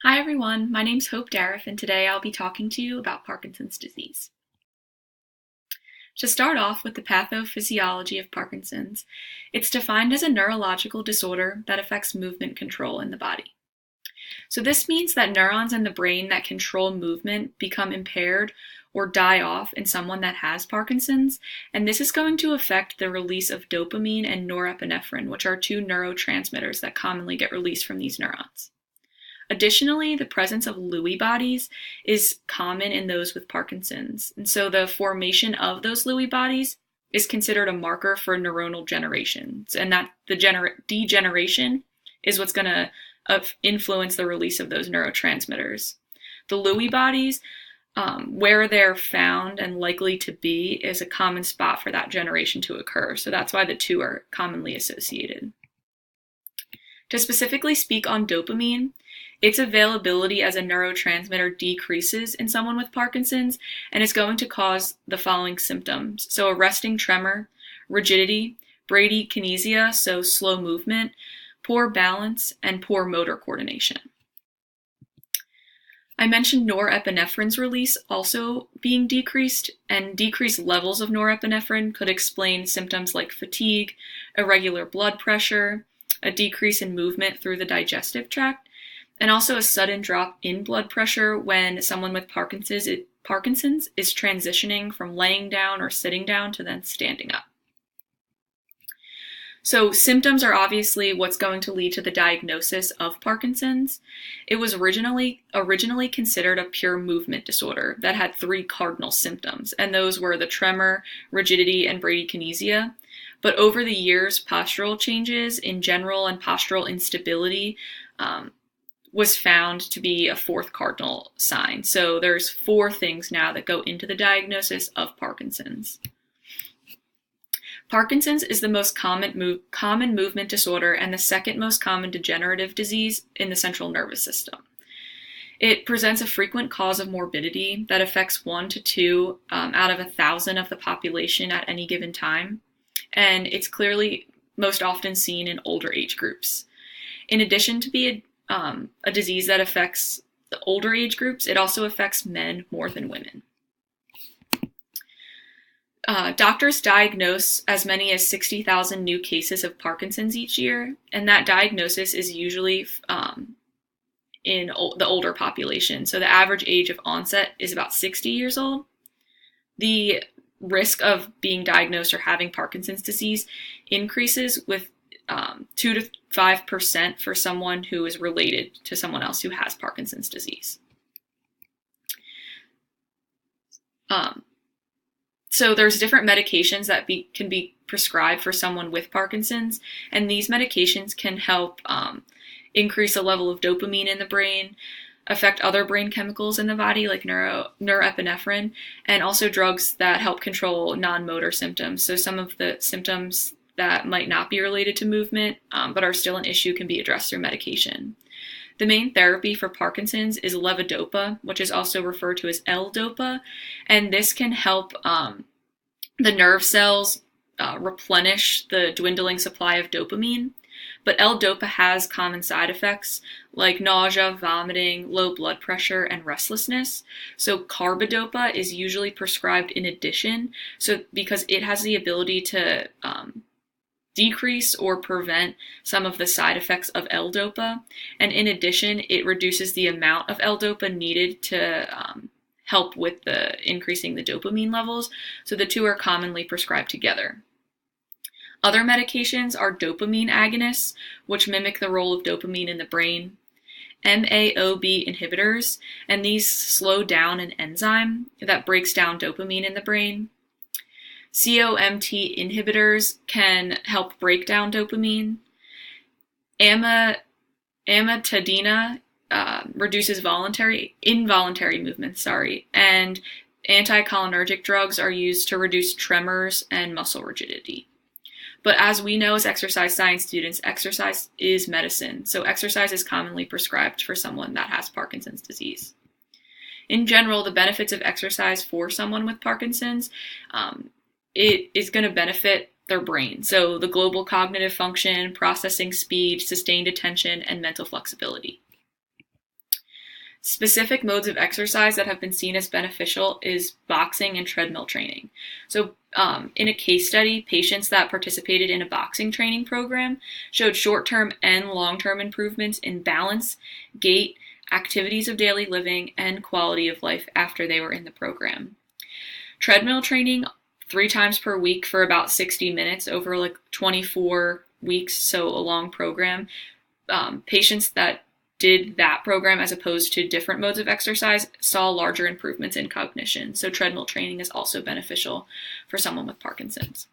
Hi everyone, my name's Darreff and today I'll be talking to you about Parkinson's disease. To start off with the pathophysiology of Parkinson's, it's defined as a neurological disorder that affects movement control in the body. So this means that neurons in the brain that control movement become impaired or die off in someone that has Parkinson's, and this is going to affect the release of dopamine and norepinephrine, which are two neurotransmitters that commonly get released from these neurons. Additionally, the presence of Lewy bodies is common in those with Parkinson's, and so the formation of those Lewy bodies is considered a marker for neuronal generations, and that the degeneration is what's going to influence the release of those neurotransmitters. The Lewy bodies, where they're found and likely to be, is a common spot for that generation to occur, so that's why the two are commonly associated. To specifically speak on dopamine, its availability as a neurotransmitter decreases in someone with Parkinson's, and it's going to cause the following symptoms. So a resting tremor, rigidity, bradykinesia, so slow movement, poor balance, and poor motor coordination. I mentioned norepinephrine's release also being decreased, and decreased levels of norepinephrine could explain symptoms like fatigue, irregular blood pressure, a decrease in movement through the digestive tract, and also a sudden drop in blood pressure when someone with Parkinson's is transitioning from laying down or sitting down to then standing up. So symptoms are obviously what's going to lead to the diagnosis of Parkinson's. It was originally considered a pure movement disorder that had three cardinal symptoms, and those were the tremor, rigidity, and bradykinesia. But over the years, postural changes in general and postural instability was found to be a fourth cardinal sign. So there's four things now that go into the diagnosis of Parkinson's. Parkinson's is the most common movement disorder and the second most common degenerative disease in the central nervous system. It presents a frequent cause of morbidity that affects 1 to 2 out of 1,000 of the population at any given time, and it's clearly most often seen in older age groups. In addition to being a disease that affects the older age groups, it also affects men more than women. Doctors diagnose as many as 60,000 new cases of Parkinson's each year, and that diagnosis is usually in the older population. So the average age of onset is about 60 years old. The risk of being diagnosed or having Parkinson's disease increases with 2 to 5% for someone who is related to someone else who has Parkinson's disease. So there's different medications that can be prescribed for someone with Parkinson's, and these medications can help increase the level of dopamine in the brain, affect other brain chemicals in the body like norepinephrine, and also drugs that help control non-motor symptoms. So some of the symptoms that might not be related to movement but are still an issue can be addressed through medication. The main therapy for Parkinson's is levodopa, which is also referred to as L-dopa, and this can help the nerve cells replenish the dwindling supply of dopamine. But L-dopa has common side effects like nausea, vomiting, low blood pressure, and restlessness. So carbidopa is usually prescribed in addition, because it has the ability to decrease or prevent some of the side effects of L-dopa. And in addition, it reduces the amount of L-dopa needed to help with the increasing the dopamine levels. So the two are commonly prescribed together. Other medications are dopamine agonists, which mimic the role of dopamine in the brain, MAOB inhibitors, and these slow down an enzyme that breaks down dopamine in the brain. COMT inhibitors can help break down dopamine. Amantadina reduces involuntary movements, and anticholinergic drugs are used to reduce tremors and muscle rigidity. But as we know as exercise science students, exercise is medicine, so exercise is commonly prescribed for someone that has Parkinson's disease. In general, the benefits of exercise for someone with Parkinson's, it is going to benefit their brain. So the global cognitive function, processing speed, sustained attention, and mental flexibility. Specific modes of exercise that have been seen as beneficial is boxing and treadmill training. So in a case study, patients that participated in a boxing training program showed short-term and long-term improvements in balance, gait, activities of daily living, and quality of life after they were in the program. Treadmill training 3 times per week for about 60 minutes over like 24 weeks, so a long program. Patients that did that program as opposed to different modes of exercise saw larger improvements in cognition. So treadmill training is also beneficial for someone with Parkinson's.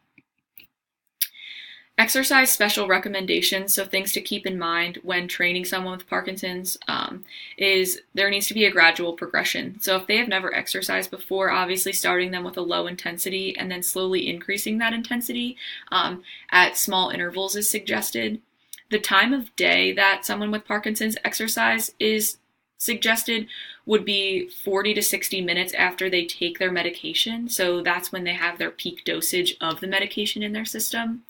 Exercise special recommendations, so things to keep in mind when training someone with Parkinson's, is there needs to be a gradual progression. So if they have never exercised before, obviously starting them with a low intensity and then slowly increasing that intensity at small intervals is suggested. The time of day that someone with Parkinson's exercise is suggested would be 40 to 60 minutes after they take their medication. So that's when they have their peak dosage of the medication in their system.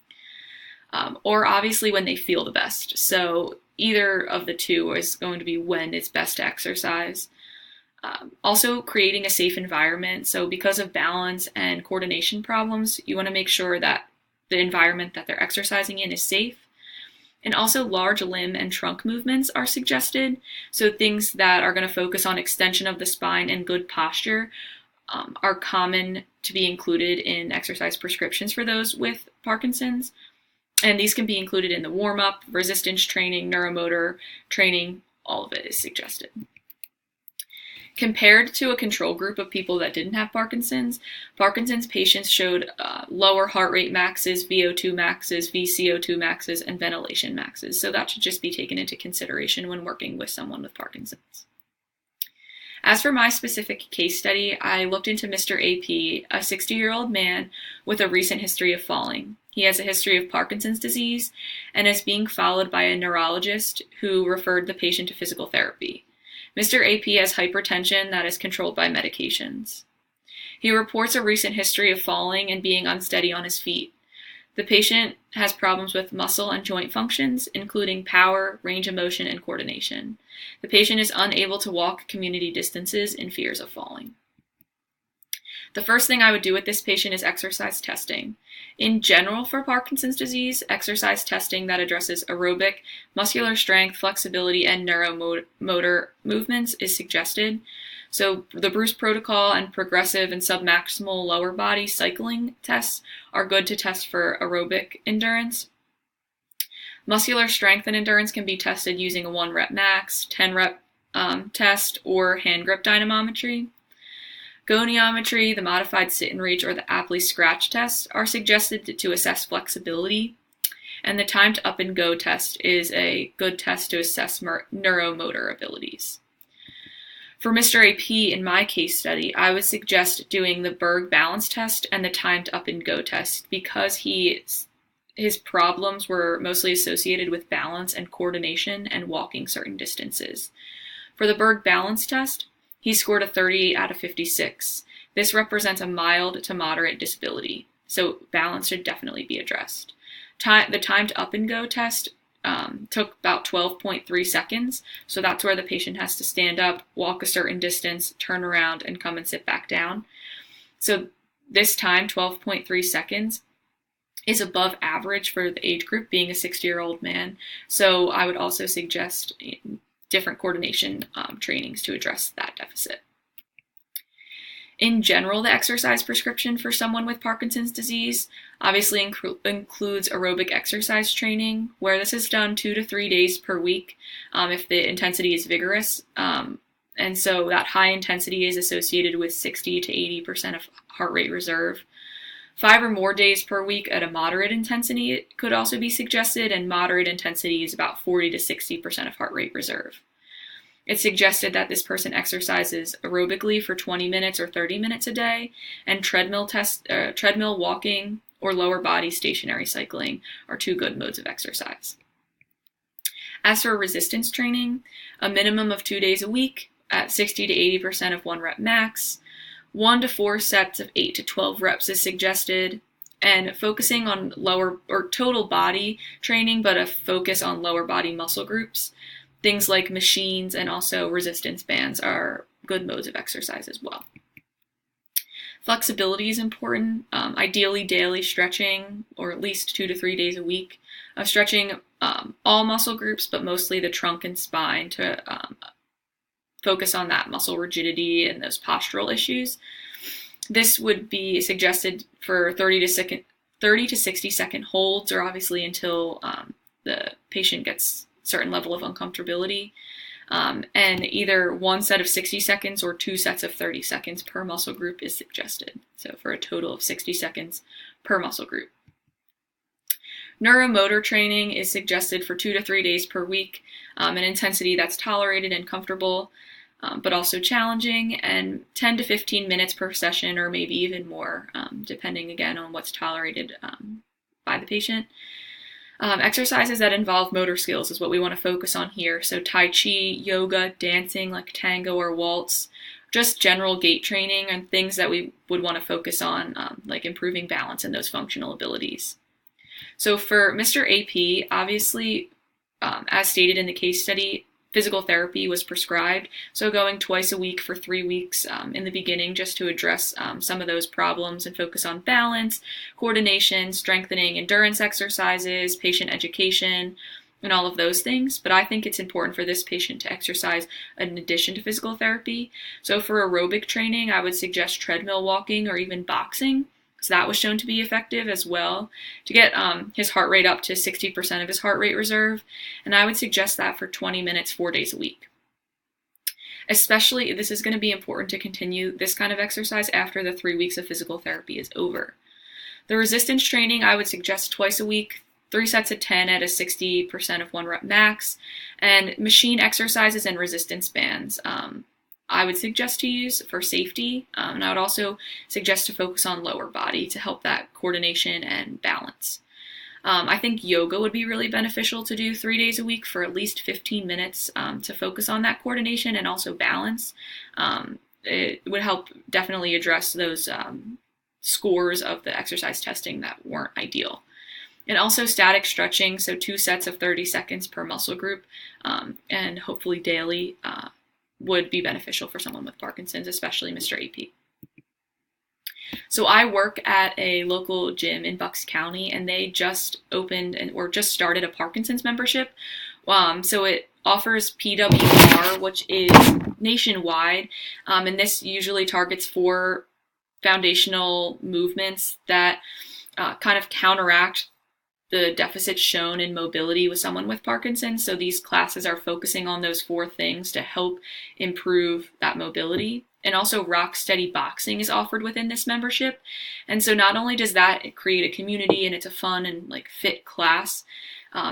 Or obviously when they feel the best. So either of the two is going to be when it's best to exercise. Also creating a safe environment. So because of balance and coordination problems, you want to make sure that the environment that they're exercising in is safe. And also large limb and trunk movements are suggested. So things that are going to focus on extension of the spine and good posture are common to be included in exercise prescriptions for those with Parkinson's. And these can be included in the warm-up, resistance training, neuromotor training, all of it is suggested. Compared to a control group of people that didn't have Parkinson's patients showed lower heart rate maxes, VO2 maxes, VCO2 maxes, and ventilation maxes. So that should just be taken into consideration when working with someone with Parkinson's. As for my specific case study, I looked into Mr. AP, a 60-year-old man with a recent history of falling. He has a history of Parkinson's disease and is being followed by a neurologist who referred the patient to physical therapy. Mr. AP has hypertension that is controlled by medications. He reports a recent history of falling and being unsteady on his feet. The patient has problems with muscle and joint functions, including power, range of motion, and coordination. The patient is unable to walk community distances and fears of falling. The first thing I would do with this patient is exercise testing. In general, for Parkinson's disease, exercise testing that addresses aerobic, muscular strength, flexibility, and neuromotor movements is suggested. So the Bruce protocol and progressive and submaximal lower body cycling tests are good to test for aerobic endurance. Muscular strength and endurance can be tested using a 1-rep max, 10-rep test, or hand grip dynamometry. Goniometry, the modified sit and reach, or the Apley scratch test are suggested to assess flexibility. And the timed up and go test is a good test to assess neuromotor abilities. For Mr. AP, in my case study, I would suggest doing the Berg balance test and the timed up and go test because his problems were mostly associated with balance and coordination and walking certain distances. For the Berg balance test, he scored a 38 out of 56. This represents a mild to moderate disability, so balance should definitely be addressed. The timed up and go test took about 12.3 seconds, so that's where the patient has to stand up, walk a certain distance, turn around, and come and sit back down. So this time, 12.3 seconds, is above average for the age group, being a 60-year-old man. So I would also suggest different coordination trainings to address that deficit. In general, the exercise prescription for someone with Parkinson's disease obviously includes aerobic exercise training, where this is done 2 to 3 days per week if the intensity is vigorous. And so that high intensity is associated with 60 to 80% of heart rate reserve. 5 or more days per week at a moderate intensity could also be suggested, and moderate intensity is about 40 to 60% of heart rate reserve. It's suggested that this person exercises aerobically for 20 minutes or 30 minutes a day, and treadmill walking or lower body stationary cycling are 2 good modes of exercise. As for resistance training, a minimum of 2 days a week at 60 to 80% of 1-rep max, 1 to 4 sets of 8 to 12 reps is suggested, and focusing on lower or total body training, but a focus on lower body muscle groups. things like machines and also resistance bands are good modes of exercise as well. Flexibility is important, ideally daily stretching, or at least 2 to 3 days a week of stretching all muscle groups, but mostly the trunk and spine to focus on that muscle rigidity and those postural issues. This would be suggested for 30 to 60 second holds, or obviously until the patient gets a certain level of uncomfortability. And either one set of 60 seconds or 2 sets of 30 seconds per muscle group is suggested. So for a total of 60 seconds per muscle group. Neuromotor training is suggested for 2 to 3 days per week, an intensity that's tolerated and comfortable, but also challenging, and 10 to 15 minutes per session, or maybe even more, depending again on what's tolerated by the patient. Exercises that involve motor skills is what we want to focus on here. So Tai Chi, yoga, dancing like tango or waltz, just general gait training, and things that we would want to focus on, like improving balance and those functional abilities. So for Mr. AP, obviously, as stated in the case study, physical therapy was prescribed, so going twice a week for 3 weeks in the beginning, just to address some of those problems and focus on balance, coordination, strengthening, endurance exercises, patient education, and all of those things. But I think it's important for this patient to exercise in addition to physical therapy. So for aerobic training, I would suggest treadmill walking or even boxing. So that was shown to be effective as well to get his heart rate up to 60% of his heart rate reserve. And I would suggest that for 20 minutes, 4 days a week. Especially, this is going to be important to continue this kind of exercise after the 3 weeks of physical therapy is over. The resistance training, I would suggest twice a week, 3 sets of 10 at a 60% of 1 rep max, and machine exercises and resistance bands. I would suggest to use for safety, and I would also suggest to focus on lower body to help that coordination and balance. I think yoga would be really beneficial to do 3 days a week for at least 15 minutes to focus on that coordination and also balance. It would help definitely address those scores of the exercise testing that weren't ideal. And also static stretching, so 2 sets of 30 seconds per muscle group, and hopefully daily, would be beneficial for someone with Parkinson's, especially Mr. AP. So I work at a local gym in Bucks County, and they just opened or just started a Parkinson's membership. So it offers PWR, which is nationwide, and this usually targets 4 foundational movements that kind of counteract the deficits shown in mobility with someone with Parkinson's. So these classes are focusing on those 4 things to help improve that mobility. And also rock steady boxing is offered within this membership. And so not only does that create a community and it's a fun and like fit class,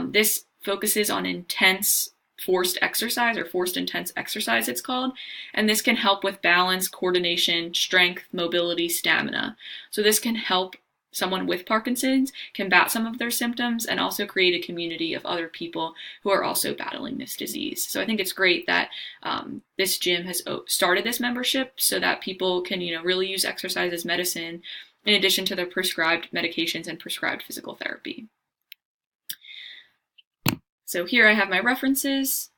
this focuses on intense forced exercise, or forced intense exercise it's called. And this can help with balance, coordination, strength, mobility, stamina. So this can help someone with Parkinson's combat some of their symptoms and also create a community of other people who are also battling this disease. So I think it's great that this gym has started this membership so that people can, really use exercise as medicine in addition to their prescribed medications and prescribed physical therapy. So here I have my references,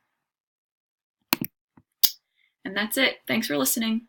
and that's it. Thanks for listening.